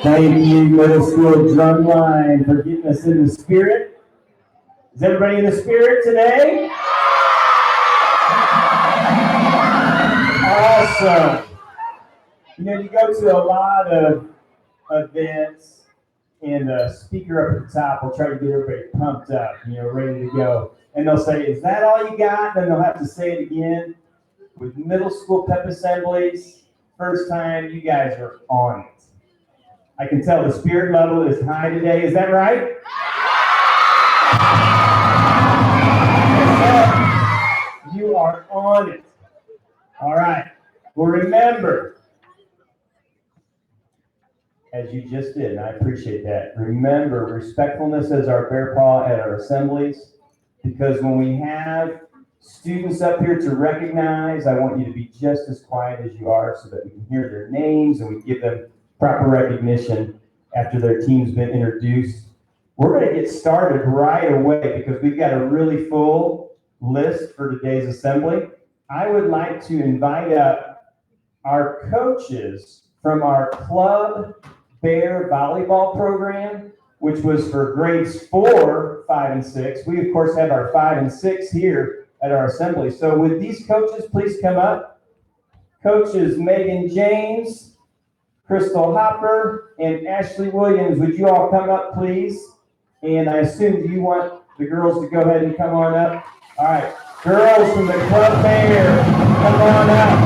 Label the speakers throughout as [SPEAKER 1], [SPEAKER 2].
[SPEAKER 1] Thank you, middle school drumline, for getting us in the spirit. Is everybody in the spirit today? Awesome. You know, you go to a lot of events, and the speaker up at the top will try to get everybody pumped up, ready to go. And they'll say, "Is that all you got?" Then they'll have to say it again. With middle school pep assemblies, first time, you guys are on it. I can tell the spirit level is high today. Is that right? You are on it. All right. Well, remember, as you just did, and I appreciate that, remember respectfulness as our bear paw at our assemblies, because when we have students up here to recognize, I want you to be just as quiet as you are so that we can hear their names and we give them proper recognition after their team's been introduced. We're going to get started right away because we've got a really full list for today's assembly. I would like to invite up our coaches from our Club Bear volleyball program, which was for grades 4, 5, and 6. We, of course, have our 5 and 6 here at our assembly. So would these coaches please come up? Coaches Megan James, Crystal Hopper, and Ashley Williams, would you all come up, please? And I assume you want the girls to go ahead and come on up? All right, girls from the Club Bear, come on up.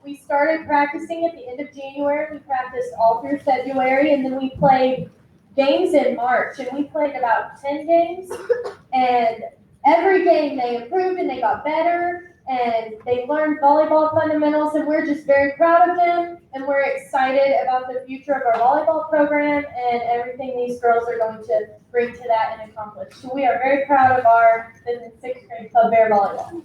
[SPEAKER 2] We started practicing at the end of January. We practiced all through February, and then we played games in March. And we played about 10 games, and every game they improved and they got better, and they learned volleyball fundamentals, and we're just very proud of them, and we're excited about the future of our volleyball program and everything these girls are going to bring to that and accomplish. So we are very proud of our 5th and 6th grade Club Bear volleyball.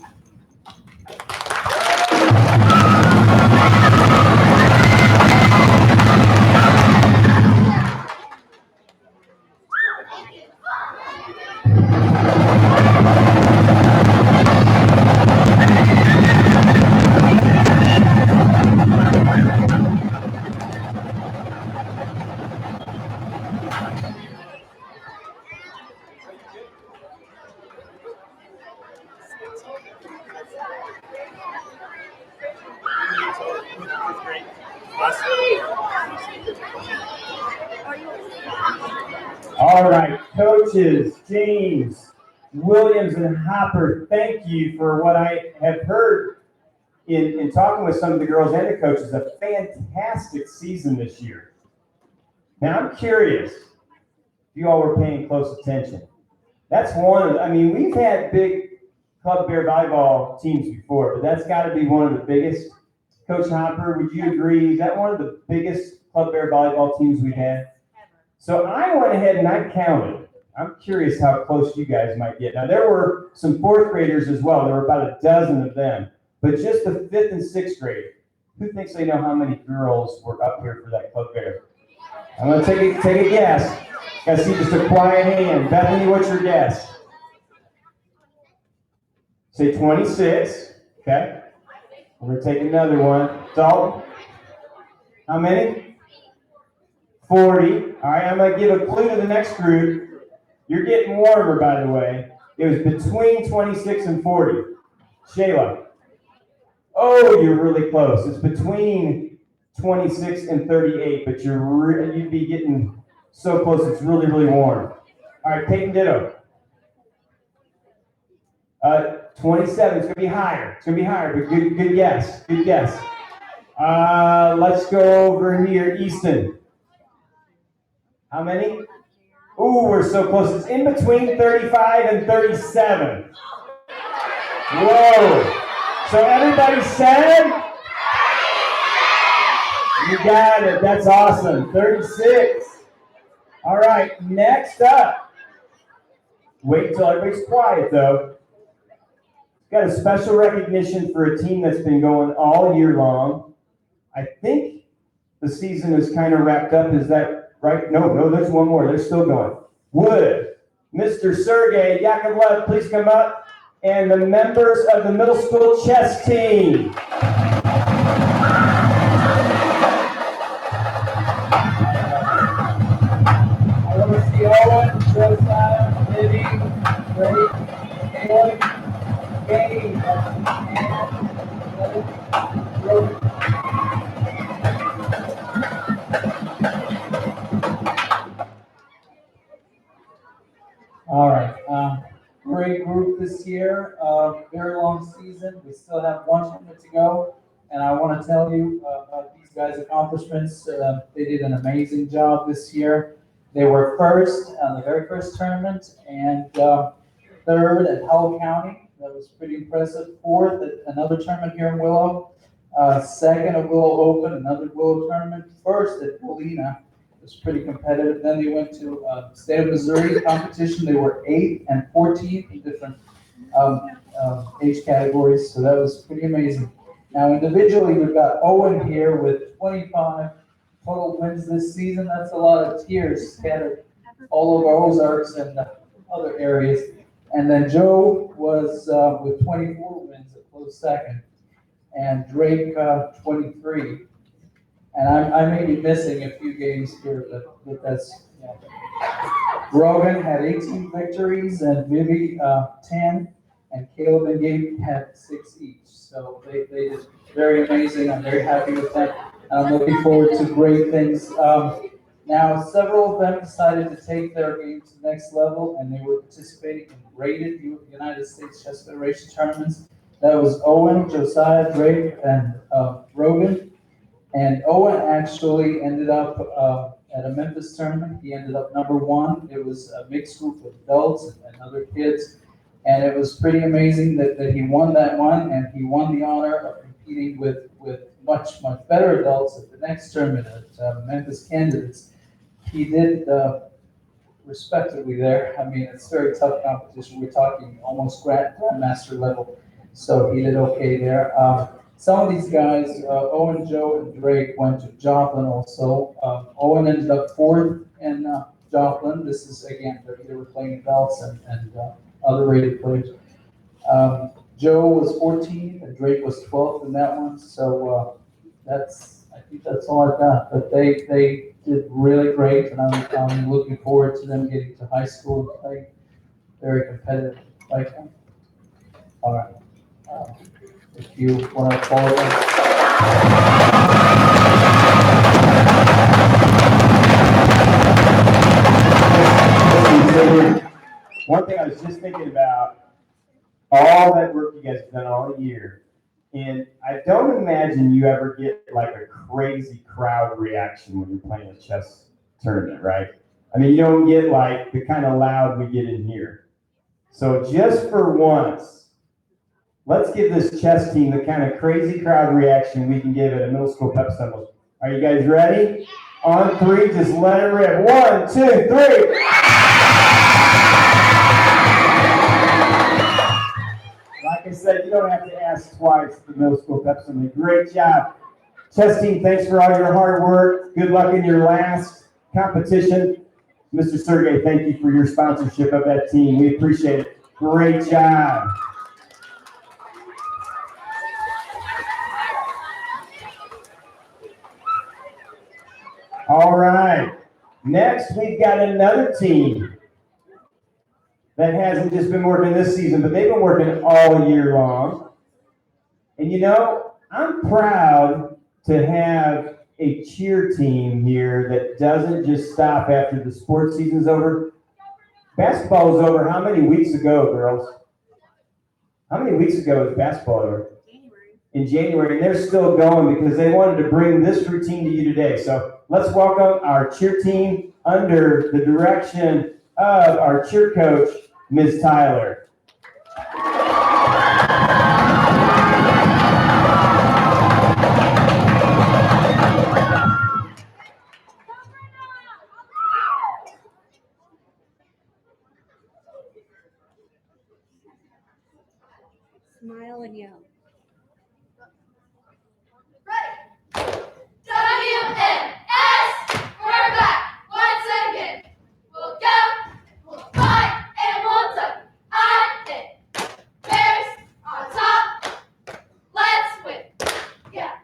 [SPEAKER 1] All right, coaches James, Williams, and Hopper, thank you for what I have heard in talking with some of the girls and the coaches. A fantastic season this year. Now, I'm curious if you all were paying close attention. That's we've had big Club Bear volleyball teams before, but that's got to be one of the biggest. Coach Hopper, would you agree? Is that one of the biggest Club Bear volleyball teams we've had? So I went ahead and I counted. I'm curious how close you guys might get. Now, there were some 4th graders as well. There were about a dozen of them. But just the 5th and 6th grade, who thinks they know how many girls were up here for that Club Bear? I'm going to take a guess. I see just a quiet hand. Bethany, what's your guess? Say 26. Okay. We're going to take another one. Dalton? How many? 40. All right, I'm going to give a clue to the next group. You're getting warmer, by the way. It was between 26 and 40. Shayla. Oh, you're really close. It's between 26 and 38, but you'd be getting so close. It's really, really warm. All right, Peyton Ditto. 27. It's going to be higher. It's going to be higher, but good guess. Good guess. Let's go over here. Easton. How many? Ooh, we're so close. It's in between 35 and 37. Whoa. So everybody said? You got it. That's awesome. 36. All right, next up. Wait until everybody's quiet, though. Got a special recognition for a team that's been going all year long. I think the season is kind of wrapped up. Is that right? No, there's one more. They're still going. Wood, Mr. Sergey Yakovlev, please come up. And the members of the middle school chess team. I want to see Owen, Josiah, Libby, Ray, Lloyd, Gabe, and Roby.
[SPEAKER 3] All right, great group this year, very long season. We still have one tournament to go, and I want to tell you about these guys' accomplishments. They did an amazing job this year. They were first on the very first tournament, and third at Howell County. That was pretty impressive. Fourth at another tournament here in Willow. Second at Willow Open, another Willow tournament. First at Polina. It was pretty competitive. Then they went to State of Missouri competition. They were 8th and 14th in different age categories. So that was pretty amazing. Now individually, we've got Owen here with 25 total wins this season. That's a lot of tears scattered all over Ozarks and other areas. And then Joe was with 24 wins, a close second. And Drake, 23. And I may be missing a few games here, but that's, yeah. Rogan had 18 victories, and Vivi 10, and Caleb and Gabe had 6 each. So they did very amazing. I'm very happy with them, and I'm looking forward to great things. Now, several of them decided to take their game to the next level, and they were participating in rated United States Chess Federation tournaments. That was Owen, Josiah, Drake, and Rogan. And Owen actually ended up at a Memphis tournament. He ended up number 1. It was a mixed group of adults and other kids. And it was pretty amazing that he won that one. And he won the honor of competing with much better adults at the next tournament at Memphis Candidates. He did respectively there. I mean, it's very tough competition. We're talking almost grandmaster level. So he did okay there. Some of these guys, Owen, Joe, and Drake went to Joplin also. Owen ended up 4th in Joplin. This is, again, they were playing adults and other rated players. Joe was 14th, and Drake was 12th in that one. So I think that's all I've got. But they did really great, and I'm looking forward to them getting to high school and playing very competitive like them. All right. If you want to follow them.
[SPEAKER 1] One thing I was just thinking about, all that work you guys have done all year, and I don't imagine you ever get like a crazy crowd reaction when you're playing a chess tournament, right? I mean, you don't get like the kind of loud we get in here. So just for once, let's give this chess team the kind of crazy crowd reaction we can give at a middle school pep assembly. Are you guys ready? On 3, just let it rip. 1, 2, 3. Like I said, you don't have to ask twice for middle school pep assembly. Great job. Chess team, thanks for all your hard work. Good luck in your last competition. Mr. Sergey, thank you for your sponsorship of that team. We appreciate it. Great job. All right. Next, we've got another team that hasn't just been working this season, but they've been working all year long. And you know, I'm proud to have a cheer team here that doesn't just stop after the sports season's over. Basketball was over how many weeks ago, girls? how many weeks ago was basketball over? In January, and they're still going because they wanted to bring this routine to you today. So let's welcome our cheer team under the direction of our cheer coach, Ms. Tyler.
[SPEAKER 4] Smile and yell.
[SPEAKER 5] WMS, we're back once again. We'll go, we'll fight, and we'll duck. I hit. Bears on top. Let's win. Yeah.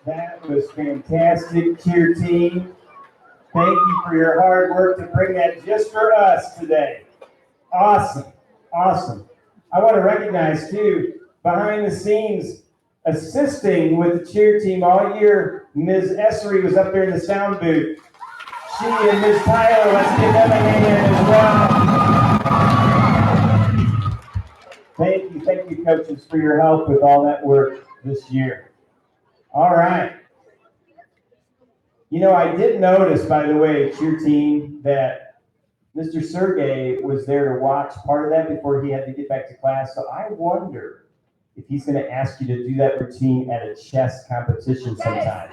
[SPEAKER 1] That was fantastic, cheer team. Thank you for your hard work to bring that just for us today. Awesome, awesome. I want to recognize too, behind the scenes, assisting with the cheer team all year, Ms. Essery was up there in the sound booth. She and Ms. Tyler, let's give them a hand as well. Thank you, coaches, for your help with all that work this year. All right. You know, I did notice, by the way, cheer team, that Mr. Sergey was there to watch part of that before he had to get back to class. So I wonder if he's going to ask you to do that routine at a chess competition sometime.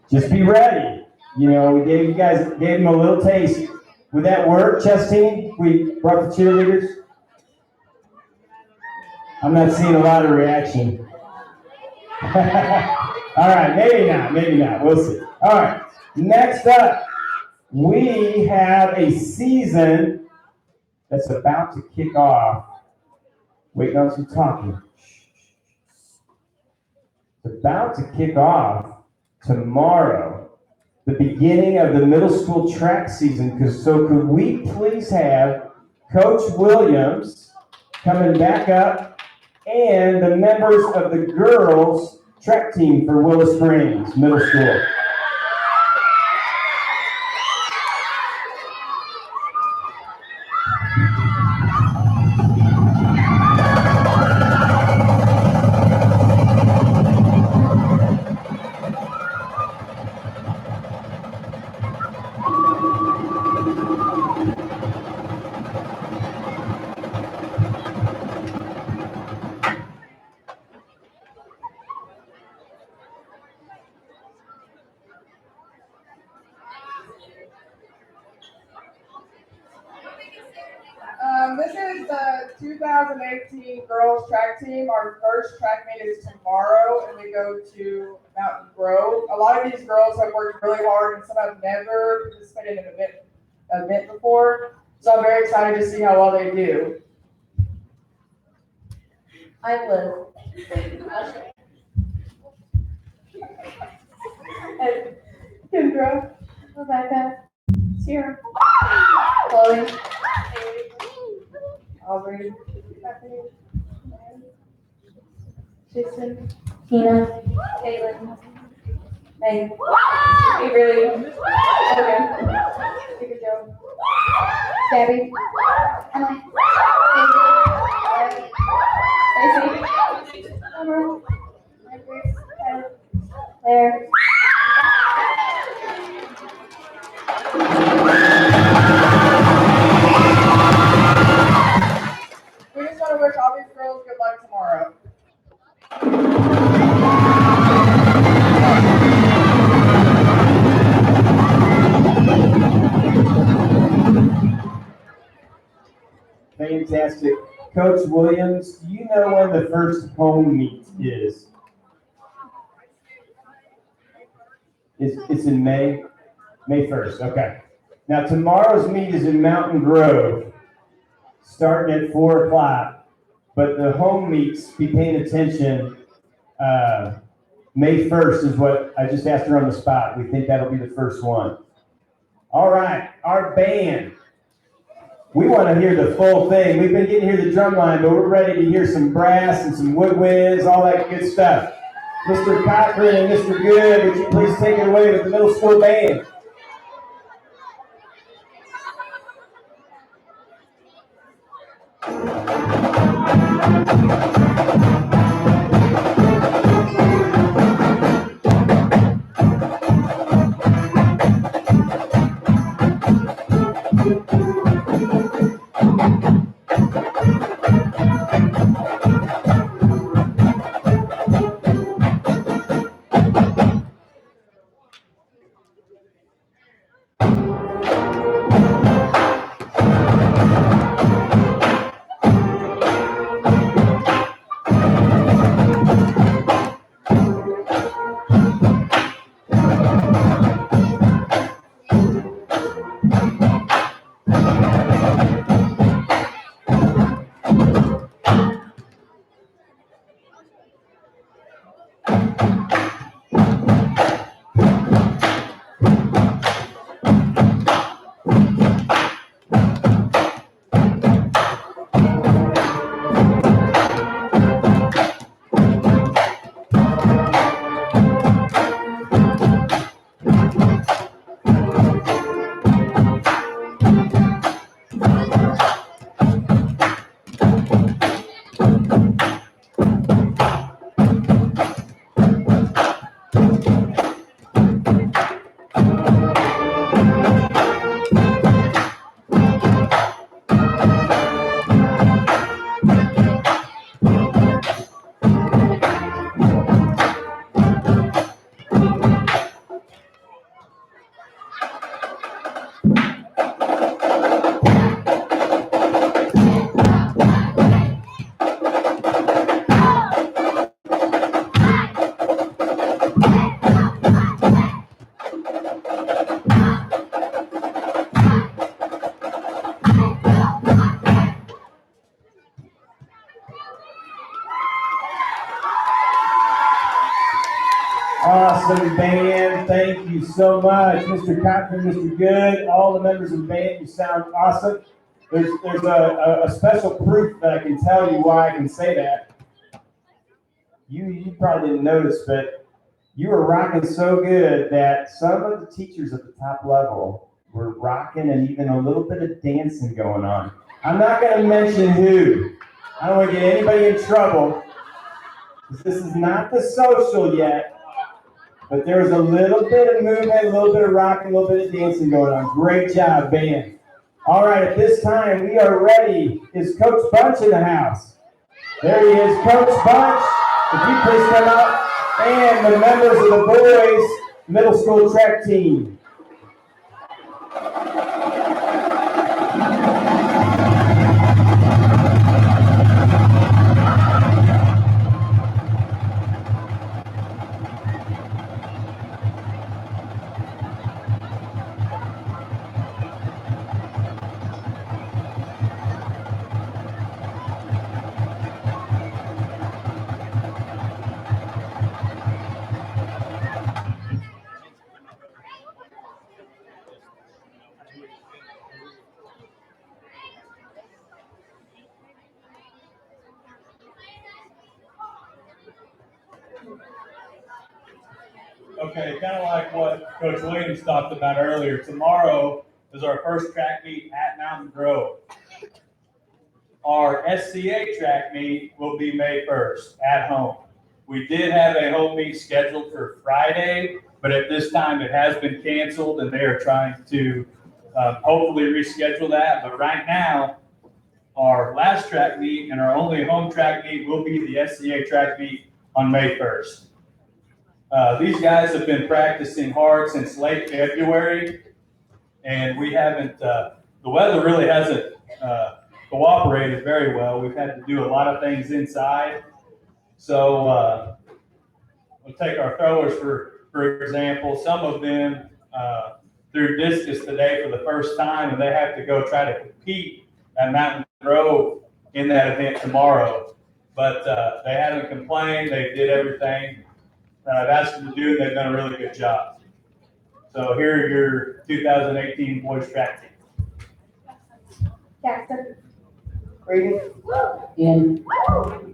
[SPEAKER 1] Just be ready. You know, we gave him a little taste. Would that work, chess team? We brought the cheerleaders. I'm not seeing a lot of reaction. All right, maybe not. We'll see. All right, next up, we have a season that's about to kick off. Wait, no, some talking. It's about to kick off tomorrow, the beginning of the middle school track season. So could we please have Coach Williams coming back up and the members of the girls track team for Willow Springs Middle School.
[SPEAKER 6] This is the 2018 girls track team. Our first track meet is tomorrow, and we go to Mountain Grove. A lot of these girls have worked really hard, and some have never participated in an event before. So I'm very excited to see how well they do. I'm Liz. And Kendra, Rebecca, Sierra, Chloe, Aubrey, Stephanie, Jason, Tina, Caitlin, Meg, Avery, Logan, Stephen Joe, Gabby, Emily, Stacey, Summer, Grace, Tyler, Claire. We just want to wish all these girls good luck tomorrow.
[SPEAKER 1] Fantastic. Coach Williams, do you know when the first home meet is? It's in May? May 1st, okay. Now tomorrow's meet is in Mountain Grove, starting at 4 o'clock. But the home meets, be paying attention, May 1st is what I just asked her on the spot. We think that'll be the first one. All right, our band. We want to hear the full thing. We've been getting to hear the drum line, but we're ready to hear some brass and some woodwinds, all that good stuff. Mr. Cochran and Mr. Good, would you please take it away with the middle school band? Awesome band, thank you so much. Mr. Cochran, Mr. Good, all the members of the band, you sound awesome. There's a special proof that I can tell you why I can say that. You probably didn't notice, but you were rocking so good that some of the teachers at the top level were rocking and even a little bit of dancing going on. I'm not going to mention who. I don't want to get anybody in trouble. This is not the social yet. But there was a little bit of movement, a little bit of rocking, a little bit of dancing going on. Great job, band. All right, at this time, we are ready. Is Coach Bunch in the house? There he is, Coach Bunch. If you please come up. And the members of the boys middle school track team.
[SPEAKER 7] Okay, kind of like what Coach Williams talked about earlier, tomorrow is our first track meet at Mountain Grove. Our SCA track meet will be May 1st at home. We did have a home meet scheduled for Friday, but at this time it has been canceled and they are trying to hopefully reschedule that. But right now, our last track meet and our only home track meet will be the SCA track meet on May 1st. These guys have been practicing hard since late February, and we haven't, the weather really hasn't cooperated very well. We've had to do a lot of things inside. So we'll take our throwers, for example. Some of them threw discus today for the first time, and they have to go try to compete at Mountain Grove in that event tomorrow. But they haven't complained. They did everything that I've asked them to do, and they've done a really good job. So here are your 2018 boys track team.
[SPEAKER 2] Jackson.
[SPEAKER 6] Reading. In.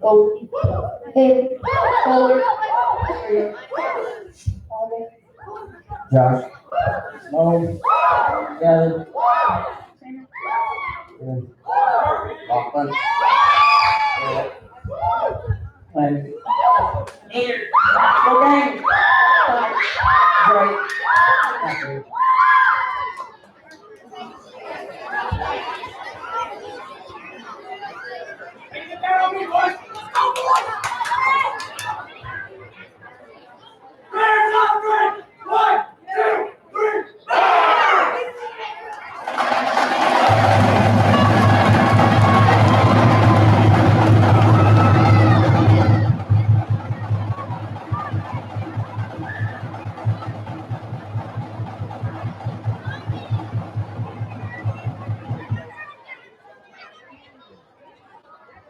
[SPEAKER 6] Oh.
[SPEAKER 2] In. Forward.
[SPEAKER 1] Josh.
[SPEAKER 3] Mo. Gavin. Lachlan. Glenn. Go gang. Right. Thank you.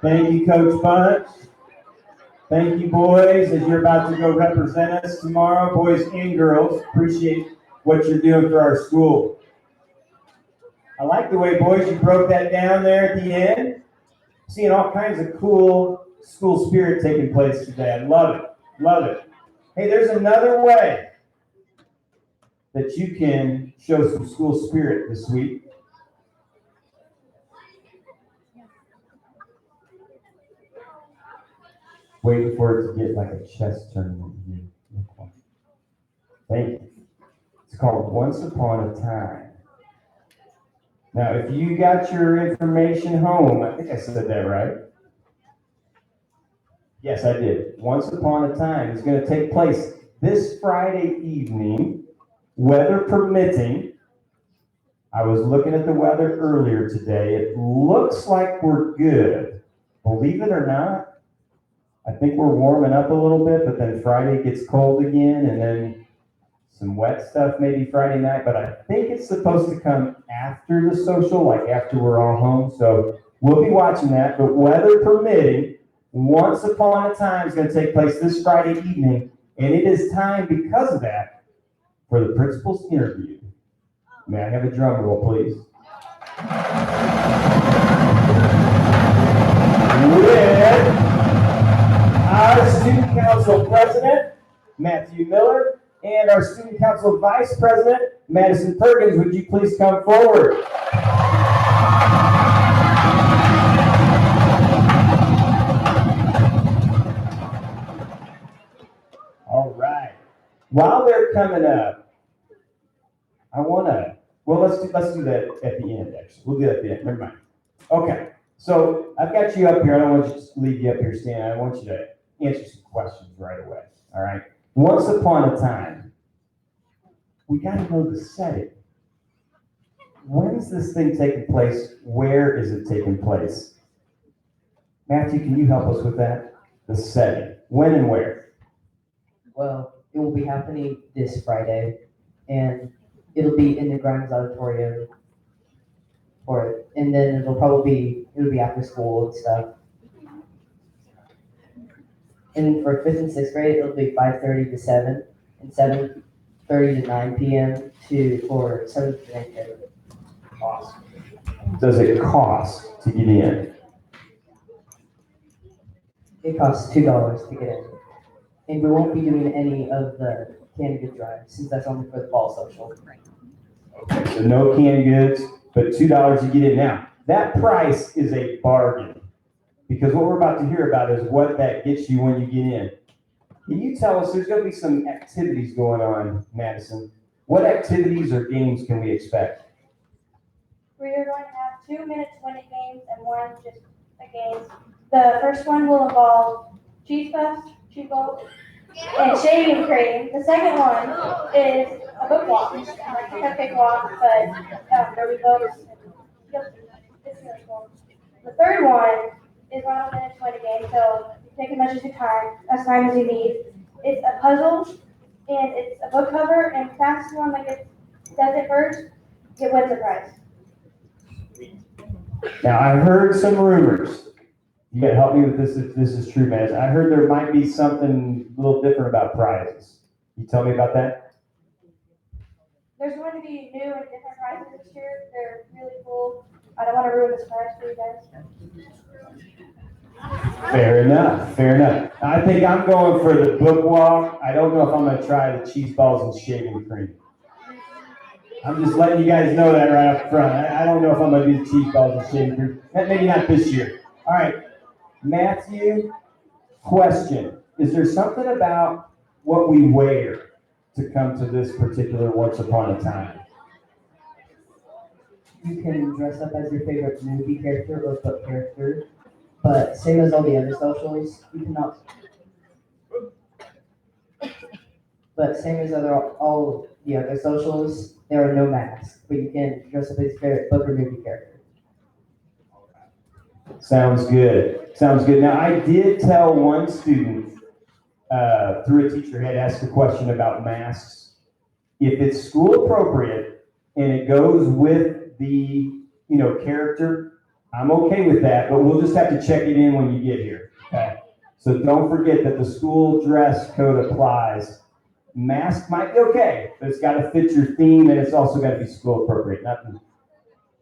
[SPEAKER 1] Thank you, Coach Bunch. Thank you, boys, as you're about to go represent us tomorrow. Boys and girls, appreciate what you're doing for our school. I like the way, boys, you broke that down there at the end. Seeing all kinds of cool school spirit taking place today. I love it. Love it. Hey, there's another way that you can show some school spirit this week. Waiting for it to get like a chess tournament here. Thank you. It's called Once Upon a Time. Now, if you got your information home, I think I said that right. Yes, I did. Once Upon a Time is going to take place this Friday evening, weather permitting. I was looking at the weather earlier today. It looks like we're good. Believe it or not, I think we're warming up a little bit, but then Friday gets cold again, and then some wet stuff maybe Friday night, but I think it's supposed to come after the social, like after we're all home. So we'll be watching that, but weather permitting, Once Upon a Time is going to take place this Friday evening, and it is time because of that for the principal's interview. May I have a drum roll, please? With our Student Council President, Matthew Miller, and our Student Council Vice President, Madison Perkins. Would you please come forward? All right. While are coming up, well, let's do that at the end, actually. We'll do that at the end, never mind. Okay, so I've got you up here. I don't want you to just leave you up here standing. I want you to answer some questions right away, all right? Once upon a time, we got to know the setting. When is this thing taking place? Where is it taking place? Matthew, can you help us with that? The setting. When and where?
[SPEAKER 8] Well, it will be happening this Friday, and it'll be in the Grimes Auditorium for it. And then it'll be after school and stuff. And for 5th and 6th grade, it'll be 5:30 to 7, and 7:30 to 9 p.m. for 7th to 9th grade.
[SPEAKER 1] Awesome. Does it cost to get in?
[SPEAKER 8] It costs $2 to get in. And we won't be doing any of the candidate drives since that's only for the fall social.
[SPEAKER 1] Okay, so no canned goods, but $2 to get in. Now, that price is a bargain because what we're about to hear about is what that gets you when you get in. Can you tell us, there's going to be some activities going on, Madison. What activities or games can we expect?
[SPEAKER 2] We are going to have 2 minutes winning games and one just a game. The first one will involve cheese puffs, cheese balls, and shaving cream. The second one is a book walk, like a cupcake walk, but there we go. It's really cool. The third one is 1 minute to win a game, so take as much as time as you need. It's a puzzle, and it's a book cover, and fastest one that does it first, it wins a prize.
[SPEAKER 1] Now, I heard some rumors. You gotta help me with this if this is true, man. I heard there might be something a little different about prizes. You tell me about that?
[SPEAKER 2] There's going to be new and different prizes this year. They're really cool. I don't want to ruin the surprise for you guys.
[SPEAKER 1] Fair enough, fair enough. I think I'm going for the book walk. I don't know if I'm gonna try the cheese balls and shaving cream. I'm just letting you guys know that right up front. I don't know if I'm gonna do the cheese balls and shaving cream. Maybe not this year. All right, Matthew, question. Is there something about what we wear to come to this particular Once Upon a Time?
[SPEAKER 8] You can dress up as your favorite movie character or book character, but same as all the other socials, you cannot. But same as all the other socials, there are no masks, but you can dress up as your favorite book or movie character.
[SPEAKER 1] Sounds good. Sounds good. Now, I did tell one student through a teacher had asked a question about masks. If it's school appropriate and it goes with the character, I'm okay with that, but we'll just have to check it in when you get here. Okay. So don't forget that the school dress code applies. Mask might be okay, but it's got to fit your theme and it's also got to be school appropriate. Nothing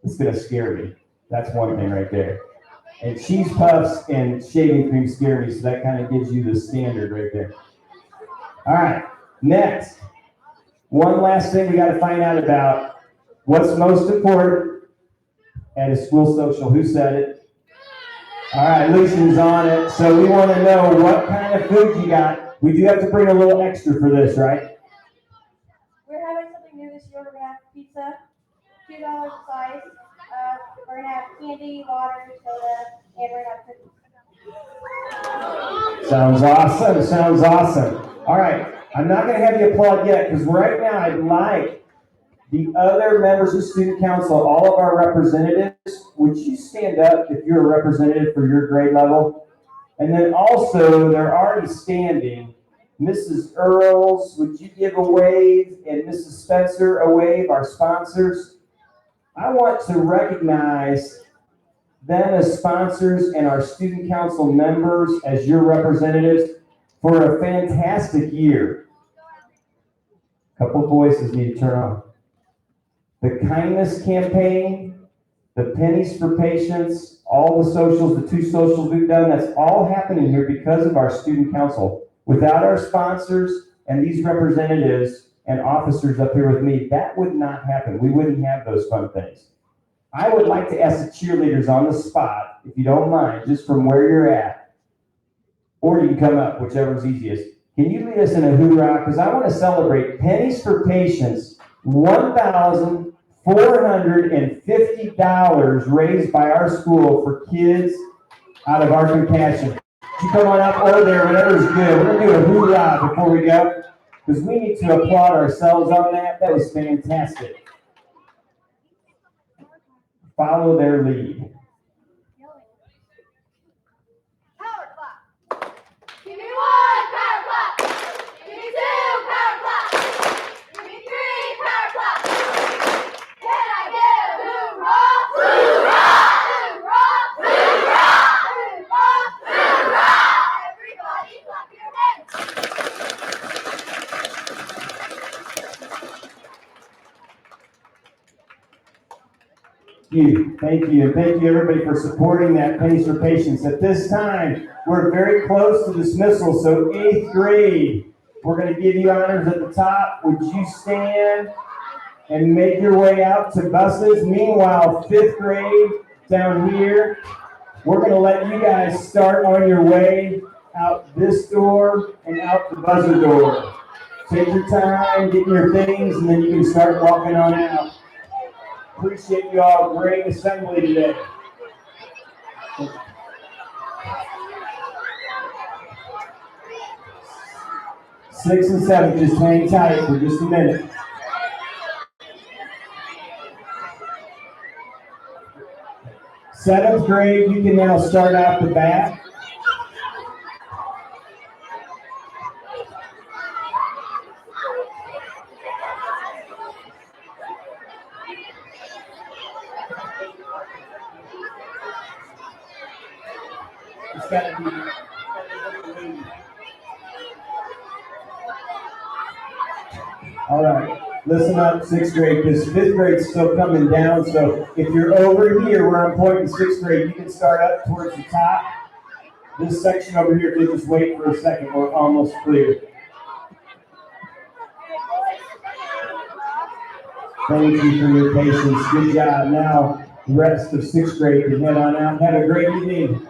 [SPEAKER 1] that's gonna scare me. That's one thing right there. And cheese puffs and shaving cream scare me, so that kind of gives you the standard right there. All right, next. One last thing we got to find out about. What's most important at a school social? Who said it? All right, Lucian's on it. So we want to know what kind of food you got. We do have to bring a little extra for this, right?
[SPEAKER 2] We're having something new this year. We're going to have pizza, $2 a slice. We're going to have candy, water, soda, and we're going to have cookies.
[SPEAKER 1] Sounds awesome. Sounds awesome. All right, I'm not going to have you applaud yet because right now I'd like the other members of student council, all of our representatives, would you stand up if you're a representative for your grade level? And then also, they're already standing. Mrs. Earls, would you give a wave? And Mrs. Spencer, a wave, our sponsors. I want to recognize them as sponsors and our student council members as your representatives for a fantastic year. A couple voices need to turn on. The kindness campaign, the pennies for patients, all the socials, the 2 socials we've done, that's all happening here because of our student council. Without our sponsors and these representatives and officers up here with me, that would not happen. We wouldn't have those fun things. I would like to ask the cheerleaders on the spot, if you don't mind, just from where you're at, or you can come up, whichever's easiest. Can you lead us in a hoorah? Because I want to celebrate Pennies for Patients, $1,450 raised by our school for kids out of our compassion. You come on up over there, whatever's good. We're going to do a hoorah before we go, because we need to applaud ourselves on that. That was fantastic. Follow their lead.
[SPEAKER 5] Power clap. Give me one power clap. Give me two power clap. Give me three power clap. Can I get a hoorah? Hoorah! Hoorah! Hoorah! Hoorah! Hoorah! Everybody clap your hands.
[SPEAKER 1] Thank you, and thank you everybody for supporting that Pennies for Patients. At this time, we're very close to dismissal, so 8th grade, we're going to give you honors at the top. Would you stand and make your way out to buses? Meanwhile, 5th grade down here, we're going to let you guys start on your way out this door and out the buzzer door. Take your time, get your things, and then you can start walking on out. Appreciate you all. Great assembly today. 6 and 7, just hang tight for just a minute. Seventh grade, you can now start out the back. It's got to be. All right, listen up, 6th grade, because 5th grade's still coming down. So if you're over here where I'm pointing 6th grade, you can start up towards the top. This section over here, if you just wait for a second, we're almost clear. Thank you for your patience. Good job. Now, the rest of 6th grade can head on out. Have a great evening.